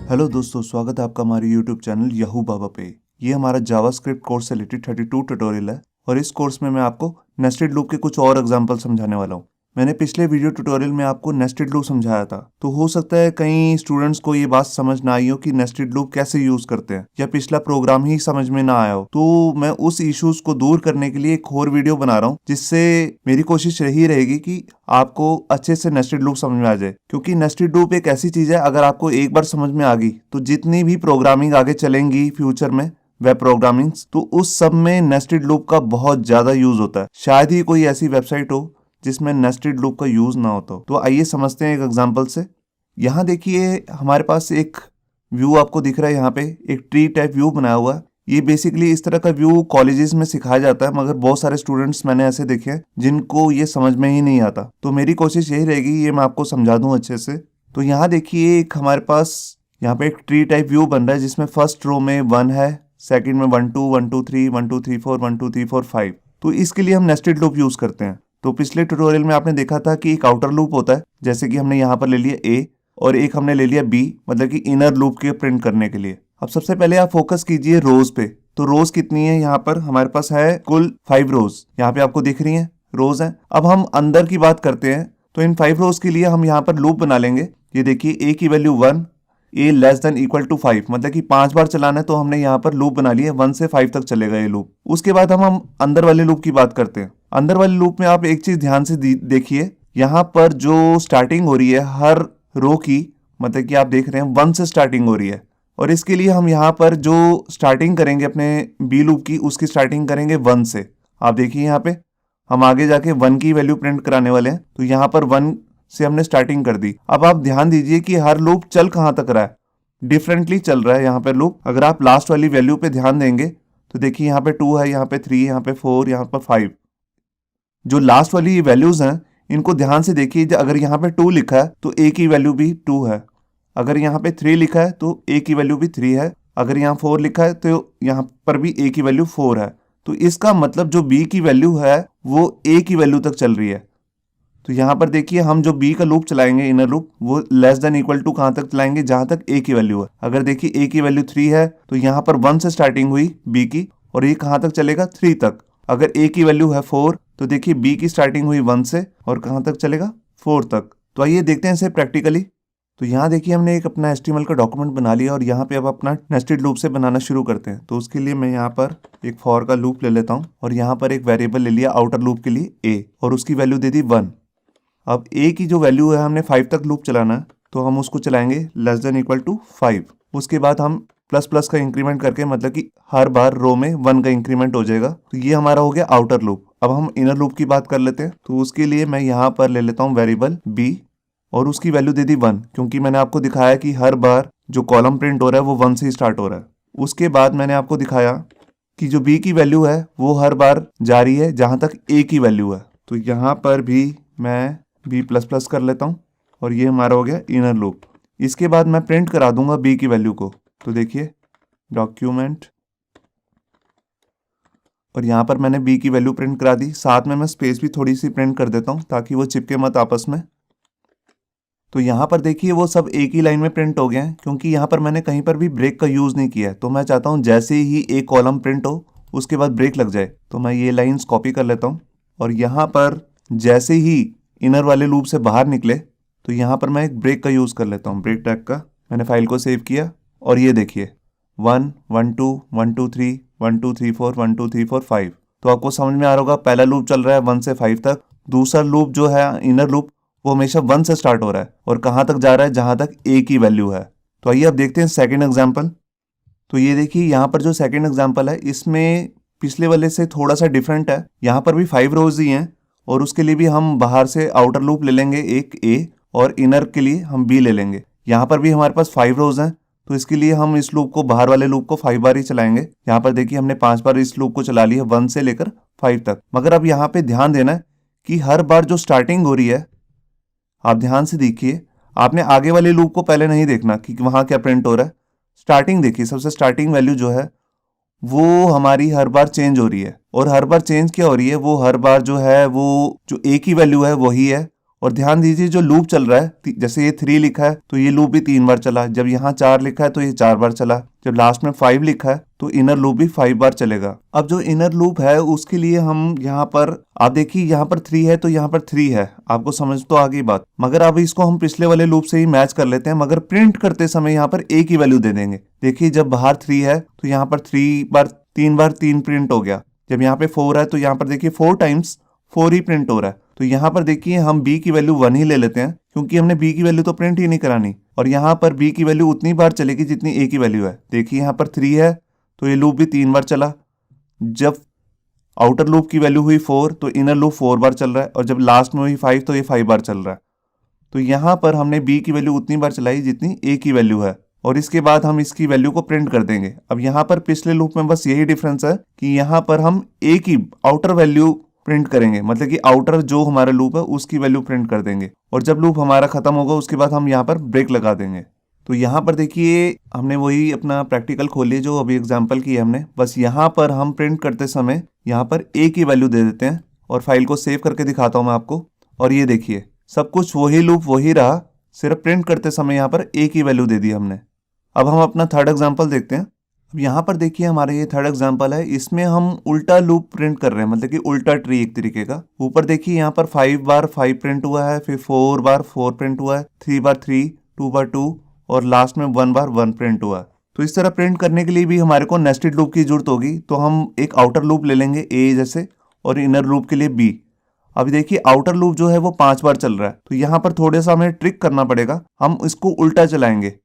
Hello दोस्तों, स्वागत है आपका हमारे यूट्यूब चैनल याहू बाबा पे। ये हमारा जावास्क्रिप्ट कोर्स से रिलेटेड 32 ट्यूटोरियल है और इस कोर्स में मैं आपको नेस्टेड लूप के कुछ और एग्जांपल समझाने वाला हूँ। मैंने पिछले वीडियो ट्यूटोरियल में आपको नेस्टेड लूप समझाया था, तो हो सकता है कई स्टूडेंट्स को ये बात समझ ना आई हो कि नेस्टेड लूप कैसे यूज करते हैं, या पिछला प्रोग्राम ही समझ में ना आया हो। तो मैं उस इश्यूज को दूर करने के लिए एक और वीडियो बना रहा हूँ, जिससे मेरी कोशिश यही रहेगी कि आपको अच्छे से नेस्टेड लूप समझ में आ जाए। क्योंकि नेस्टेड लूप एक ऐसी चीज है, अगर आपको एक बार समझ में आ गई तो जितनी भी प्रोग्रामिंग आगे चलेंगी फ्यूचर में, वेब प्रोग्रामिंग, तो उस सब में नेस्टेड लूप का बहुत ज्यादा यूज होता है। शायद ही कोई ऐसी वेबसाइट हो जिसमें नेस्टेड लूप का यूज ना होता हो। तो आइए समझते हैं एक एग्जांपल से। यहाँ देखिए हमारे पास एक व्यू आपको दिख रहा है, यहाँ पे एक ट्री टाइप व्यू बनाया हुआ है। ये बेसिकली इस तरह का व्यू कॉलेजेस में सिखाया जाता है, मगर बहुत सारे स्टूडेंट्स मैंने ऐसे देखे हैं जिनको ये समझ में ही नहीं आता। तो मेरी कोशिश यही रहेगी ये मैं आपको समझा दूं अच्छे से। तो यहाँ देखिए एक हमारे पास यहाँ पे एक ट्री टाइप व्यू बन रहा है, जिसमें फर्स्ट रो में 1 है, सेकंड में 1 2 1 2 3 1 2 3 4 1 2 3 4 5। तो इसके लिए हम नेस्टेड लूप यूज करते हैं। तो पिछले ट्यूटोरियल में आपने देखा था कि एक आउटर लूप होता है, जैसे कि हमने यहाँ पर ले लिया ए और एक हमने ले लिया बी, मतलब कि इनर लूप के प्रिंट करने के लिए। अब सबसे पहले आप फोकस कीजिए रोज पे। तो रोज कितनी है, यहाँ पर हमारे पास है कुल 5 रोज, यहाँ पे आपको दिख रही हैं रोज हैं। अब हम अंदर की बात करते हैं, तो इन 5 रोज के लिए हम यहाँ पर लूप बना लेंगे। ये देखिए ए की value 1, a less than equal to 5, मतलब कि 5 बार चलाना है, तो हमने यहाँ पर लूप बना लिया 1 से 5 तक चलेगा ये लूप। उसके बाद हम अंदर वाले लूप की बात करते हैं। अंदर वाले लूप में आप एक चीज ध्यान से देखिए, यहाँ पर जो स्टार्टिंग हो रही है हर रो की, मतलब कि आप देख रहे हैं 1 से स्टार्टिंग हो रही है। और इसके लिए हम यहाँ पर जो स्टार्टिंग करेंगे अपने बी लूप की, उसकी स्टार्टिंग करेंगे 1 से। आप देखिए यहाँ पे हम आगे जाके 1 की वैल्यू प्रिंट कराने वाले हैं, तो यहाँ पर 1 से हमने स्टार्टिंग कर दी। अब आप ध्यान दीजिए कि हर लूप चल कहाँ तक रहा है, डिफरेंटली चल रहा है यहाँ पे लूप। अगर आप लास्ट वाली वैल्यू पे ध्यान देंगे तो देखिए यहाँ पे 2 है, यहाँ पे 3, यहाँ पे 4, यहाँ पर 5। जो लास्ट वाली वैल्यूज हैं इनको ध्यान से देखिए। अगर यहाँ पे 2 लिखा है तो ए की वैल्यू भी 2 है। अगर यहाँ पे 3 लिखा है तो ए की वैल्यू भी 3 है। अगर यहाँ 4 लिखा है तो यहाँ पर भी ए की वैल्यू 4 है। तो इसका मतलब जो बी की वैल्यू है वो ए की वैल्यू तक चल रही है। तो यहाँ पर देखिए हम जो बी का लूप चलाएंगे, इनर लूप, वो लेस देन इक्वल टू कहाँ तक चलाएंगे, जहां तक ए की वैल्यू है। अगर देखिए ए की वैल्यू 3 है तो यहाँ पर 1 से स्टार्टिंग हुई बी की, और ये कहाँ तक चलेगा, 3 तक। अगर ए की वैल्यू है 4 तो देखिए बी की स्टार्टिंग हुई 1 से और कहाँ तक चलेगा, 4 तक। तो आइए देखते हैं इसे प्रैक्टिकली। तो यहाँ देखिए हमने एक अपना HTML का डॉक्यूमेंट बना लिया और यहाँ पे अब अपना नेस्टेड लूप से बनाना शुरू करते हैं। तो उसके लिए मैं यहाँ पर एक फॉर का लूप ले लेता हूँ और यहाँ पर एक वेरिएबल ले लिया आउटर लूप के लिए ए, और उसकी वैल्यू दे दी 1। अब ए की जो वैल्यू है हमने 5 तक लूप चलाना है, तो हम उसको चलाएंगे लेस देन इक्वल टू 5। उसके बाद हम प्लस प्लस का इंक्रीमेंट करके, मतलब कि हर बार रो में 1 का इंक्रीमेंट हो जाएगा। तो ये हमारा हो गया आउटर लूप। अब हम इनर लूप की बात कर लेते हैं। तो उसके लिए मैं यहाँ पर ले लेता हूँ वेरिएबल बी और उसकी वैल्यू दे दी 1, क्योंकि मैंने आपको दिखाया कि हर बार जो कॉलम प्रिंट हो रहा है वो 1 से ही स्टार्ट हो रहा है। उसके बाद मैंने आपको दिखाया कि जो बी की वैल्यू है वो हर बार जारी है जहां तक ए की वैल्यू है। तो यहाँ पर भी मैं बी प्लस प्लस कर लेता हूँ और ये हमारा हो गया इनर लूप। इसके बाद मैं प्रिंट करा दूंगा बी की वैल्यू को। तो देखिए डॉक्यूमेंट, और यहाँ पर मैंने बी की वैल्यू प्रिंट करा दी। साथ में मैं स्पेस भी थोड़ी सी प्रिंट कर देता हूँ ताकि वो चिपके मत आपस में। तो यहाँ पर देखिए वो सब एक ही लाइन में प्रिंट हो गए हैं, क्योंकि यहाँ पर मैंने कहीं पर भी ब्रेक का यूज़ नहीं किया है। तो मैं चाहता हूँ जैसे ही एक कॉलम प्रिंट हो उसके बाद ब्रेक लग जाए। तो मैं ये लाइंस कॉपी कर लेता हूँ और यहाँ पर जैसे ही इनर वाले लूप से बाहर निकले तो यहाँ पर मैं एक ब्रेक का यूज़ कर लेता हूँ, ब्रेक टैग का। मैंने फाइल को सेव किया और ये देखिए 1 1 2 1 2 3 1 2 3 4 1 2 3 4 5। तो आपको समझ में आ रहा होगा पहला लूप चल रहा है 1 से 5 तक। दूसरा लूप जो है इनर लूप वो हमेशा 1 से स्टार्ट हो रहा है और कहाँ तक जा रहा है, जहाँ तक ए की वैल्यू है। तो आइए अब देखते हैं सेकेंड एग्जाम्पल। तो ये देखिए यहाँ पर जो सेकेंड एग्जाम्पल है इसमें पिछले वाले से थोड़ा सा डिफरेंट है। यहाँ पर भी 5 रोज ही हैं और उसके लिए भी हम बाहर से आउटर लूप ले लेंगे एक ए और इनर के लिए हम बी ले लेंगे। यहाँ पर भी हमारे पास 5 रोज हैं, तो इसके लिए हम इस लूप को, बाहर वाले लूप को 5 बार ही चलाएंगे। यहाँ पर देखिए हमने 5 बार इस लूप को चला लिया 1 से लेकर 5 तक। मगर अब यहाँ पे ध्यान देना है कि हर बार जो स्टार्टिंग हो रही है, आप ध्यान से देखिए, आपने आगे वाले लूप को पहले नहीं देखना कि वहां क्या प्रिंट हो रहा है। स्टार्टिंग देखिए, सबसे स्टार्टिंग वैल्यू जो है वो हमारी हर बार चेंज हो रही है। और हर बार चेंज क्या हो रही है, वो हर बार जो है वो जो ए की वैल्यू है वही है और ध्यान दीजिए जो लूप चल रहा है, जैसे ये 3 लिखा है तो ये लूप भी 3 बार चला, जब यहाँ 4 लिखा है तो ये 4 बार चला, जब लास्ट में 5 लिखा है तो इनर लूप भी 5 बार चलेगा। अब जो इनर लूप है उसके लिए हम यहाँ पर, आप देखिए यहाँ पर 3 है तो यहाँ पर 3 है, आपको समझ तो आ गई बात। मगर अब इसको हम पिछले वाले लूप से ही मैच कर लेते हैं, मगर प्रिंट करते समय यहाँ पर एक ही वैल्यू दे देंगे। देखिए जब बाहर 3 है तो यहाँ पर 3 बार 3 प्रिंट हो गया, जब यहाँ पे 4 है तो यहाँ पर देखिए 4 टाइम्स 4 ही प्रिंट हो रहा है। तो यहाँ पर देखिए हम b की वैल्यू 1 ही ले लेते हैं, क्योंकि हमने b की वैल्यू तो प्रिंट ही नहीं करानी, और यहाँ पर b की वैल्यू उतनी बार चलेगी जितनी a की वैल्यू है। देखिए यहाँ पर 3 है तो ये लूप भी 3 बार चला, जब आउटर लूप की वैल्यू हुई 4 तो इनर लूप 4 बार चल रहा है, और जब लास्ट में हुई 5 तो ये 5 बार चल रहा है। तो यहाँ पर हमने b की वैल्यू उतनी बार चलाई जितनी a की वैल्यू है, और इसके बाद हम इसकी वैल्यू को प्रिंट कर देंगे। अब यहाँ पर पिछले लूप में बस यही डिफरेंस है कि यहाँ पर हम a की आउटर वैल्यू प्रिंट करेंगे, मतलब कि आउटर जो हमारा लूप है उसकी वैल्यू प्रिंट कर देंगे, और जब लूप हमारा खत्म होगा उसके बाद हम यहाँ पर ब्रेक लगा देंगे। तो यहाँ पर देखिए हमने वही अपना प्रैक्टिकल खोल लिया जो अभी एग्जांपल की हमने, बस यहाँ पर हम प्रिंट करते समय यहाँ पर a की वैल्यू दे देते हैं, और फाइल को सेव करके दिखाता हूँ मैं आपको। और ये देखिए सब कुछ वही लूप वही रहा, सिर्फ प्रिंट करते समय यहाँ पर a की वैल्यू दे दी हमने। अब हम अपना थर्ड एग्जाम्पल देखते हैं। अब यहाँ पर देखिए हमारा ये थर्ड एग्जाम्पल है, इसमें हम उल्टा लूप प्रिंट कर रहे हैं, मतलब कि उल्टा ट्री एक तरीके का। ऊपर देखिए यहाँ पर 5 बार 5 प्रिंट हुआ है, फिर 4 बार 4 प्रिंट हुआ है, 3 बार 3, 2 बार 2, और लास्ट में 1 बार 1 प्रिंट हुआ है। तो इस तरह प्रिंट करने के लिए भी हमारे को नेस्टेड लूप की जरूरत होगी, तो हम एक आउटर लूप ले लेंगे a जैसे, और इनर लूप के लिए b। अभी देखिए आउटर लूप जो है वो 5 बार चल रहा है, तो यहाँ पर थोड़ा सा हमें ट्रिक करना पड़ेगा, हम इसको उल्टा चलाएंगे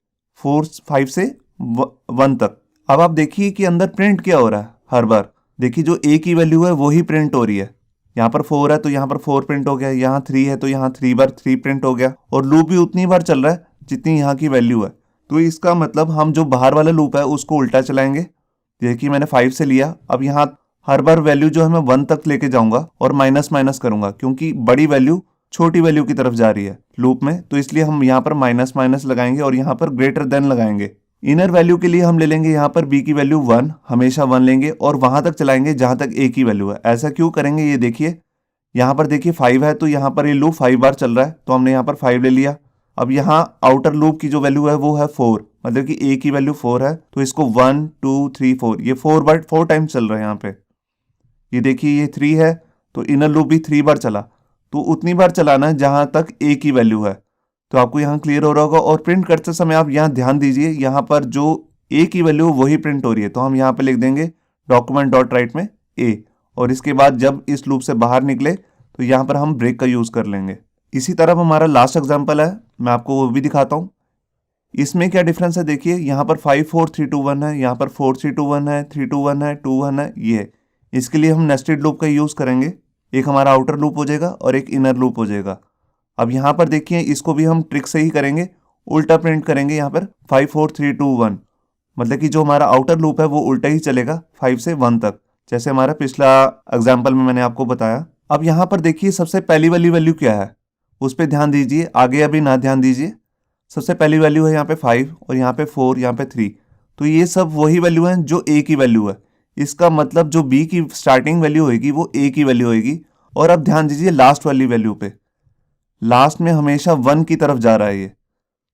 5 से 1 तक। अब आप देखिए कि अंदर प्रिंट क्या हो रहा है हर बार, देखिए जो a की वैल्यू है वो ही प्रिंट हो रही है। यहाँ पर 4 है तो यहाँ पर 4 प्रिंट हो गया, यहाँ 3 है तो यहाँ 3 बार 3 प्रिंट हो गया, और लूप भी उतनी बार चल रहा है जितनी यहाँ की वैल्यू है। तो इसका मतलब हम जो बाहर वाला लूप है उसको उल्टा चलाएंगे। देखिए मैंने 5 से लिया, अब यहाँ हर बार वैल्यू जो है मैं 1 तक लेके जाऊंगा और माइनस माइनस करूंगा, क्योंकि बड़ी वैल्यू छोटी वैल्यू की तरफ जा रही है लूप में, तो इसलिए हम यहाँ पर माइनस माइनस लगाएंगे और यहाँ पर ग्रेटर देन लगाएंगे। इनर वैल्यू के लिए हम ले लेंगे यहाँ पर b की वैल्यू 1, हमेशा 1 लेंगे और वहां तक चलाएंगे जहां तक a की वैल्यू है। ऐसा क्यों करेंगे ये देखिए, यहाँ पर देखिए 5 है तो यहाँ पर ये लूप 5 बार चल रहा है, तो हमने यहाँ पर 5 ले लिया। अब यहाँ आउटर लूप की जो वैल्यू है वो है 4, मतलब कि a की वैल्यू 4 है, तो इसको 1 2 3 4, ये 4 टाइम चल रहा है यहाँ पे। ये देखिए ये 3 है तो इनर लूप भी 3 बार चला, तो उतनी बार चलाना है जहां तक a की वैल्यू है। तो आपको यहाँ क्लियर हो रहा होगा। और प्रिंट करते समय आप यहाँ ध्यान दीजिए, यहाँ पर जो a की वैल्यू वही प्रिंट हो रही है, तो हम यहाँ पे लिख देंगे डॉक्यूमेंट डॉट राइट में a, और इसके बाद जब इस लूप से बाहर निकले तो यहाँ पर हम ब्रेक का यूज कर लेंगे। इसी तरह हमारा लास्ट एग्जाम्पल है, मैं आपको वो भी दिखाता हूँ। इसमें क्या डिफरेंस है देखिए, यहाँ पर 5 4 3 2 1 है, यहाँ पर 4 3 2 1 है, 3 2 1 है, 2 1 है, ये है। इसके लिए हम नेस्टेड लूप का यूज करेंगे, एक हमारा आउटर लूप हो जाएगा और एक इनर लूप हो जाएगा। अब यहाँ पर देखिए इसको भी हम ट्रिक से ही करेंगे, उल्टा प्रिंट करेंगे यहाँ पर 5 4 3 2 1, मतलब कि जो हमारा आउटर लूप है वो उल्टा ही चलेगा 5 से 1 तक, जैसे हमारा पिछला एग्जाम्पल में मैंने आपको बताया। अब यहाँ पर देखिए सबसे पहली वाली वैल्यू क्या है उस पर ध्यान दीजिए, आगे अभी ना ध्यान दीजिए। सबसे पहली वैल्यू है यहाँ पे 5 और यहाँ पे 4, यहाँ पे 3, तो ये सब वही वैल्यू हैं जो a की वैल्यू है। इसका मतलब जो b की स्टार्टिंग वैल्यू होगी वो a की वैल्यू होगी। और अब ध्यान दीजिए लास्ट वाली वैल्यू पे, लास्ट में हमेशा 1 की तरफ जा रहा है ये,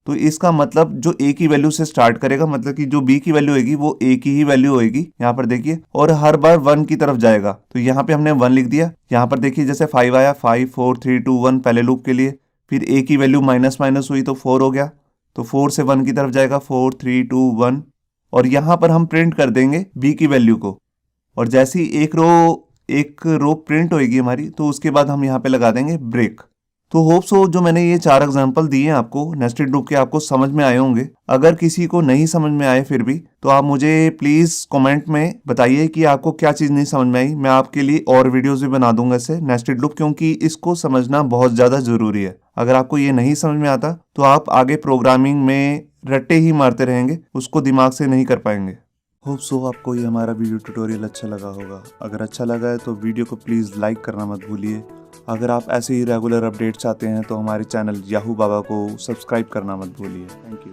तो इसका मतलब जो a की वैल्यू से स्टार्ट करेगा, मतलब कि जो b की वैल्यू होगी वो a की ही वैल्यू होगी यहाँ पर देखिए, और हर बार 1 की तरफ जाएगा। तो यहाँ पे हमने 1 लिख दिया। यहाँ पर देखिए जैसे 5 आया, 5 4 3 2 1 पहले लूप के लिए, फिर a की वैल्यू माइनस माइनस हुई तो 4 हो गया, तो 4 से 1 की तरफ जाएगा, 4 3 2 1, और यहाँ पर हम प्रिंट कर देंगे b की वैल्यू को। और जैसे ही एक रो प्रिंट होगी हमारी, तो उसके बाद हम यहाँ पे लगा देंगे ब्रेक। तो होप सो जो मैंने ये 4 एग्जांपल दिए हैं आपको नेस्टेड लूप के, आपको समझ में आए होंगे। अगर किसी को नहीं समझ में आए फिर भी, तो आप मुझे प्लीज कमेंट में बताइए कि आपको क्या चीज नहीं समझ में आई। मैं आपके लिए और वीडियोस भी बना दूंगा इससे नेस्टेड लूप, क्योंकि इसको समझना बहुत ज्यादा जरूरी है। अगर आपको ये नहीं समझ में आता तो आप आगे प्रोग्रामिंग में रट्टे ही मारते रहेंगे, उसको दिमाग से नहीं कर पाएंगे। होप सो आपको ये हमारा वीडियो ट्यूटोरियल अच्छा लगा होगा। अगर अच्छा लगा है तो वीडियो को प्लीज़ लाइक करना मत भूलिए। अगर आप ऐसे ही रेगुलर अपडेट चाहते हैं तो हमारे चैनल याहू बाबा को सब्सक्राइब करना मत भूलिए। Thank you.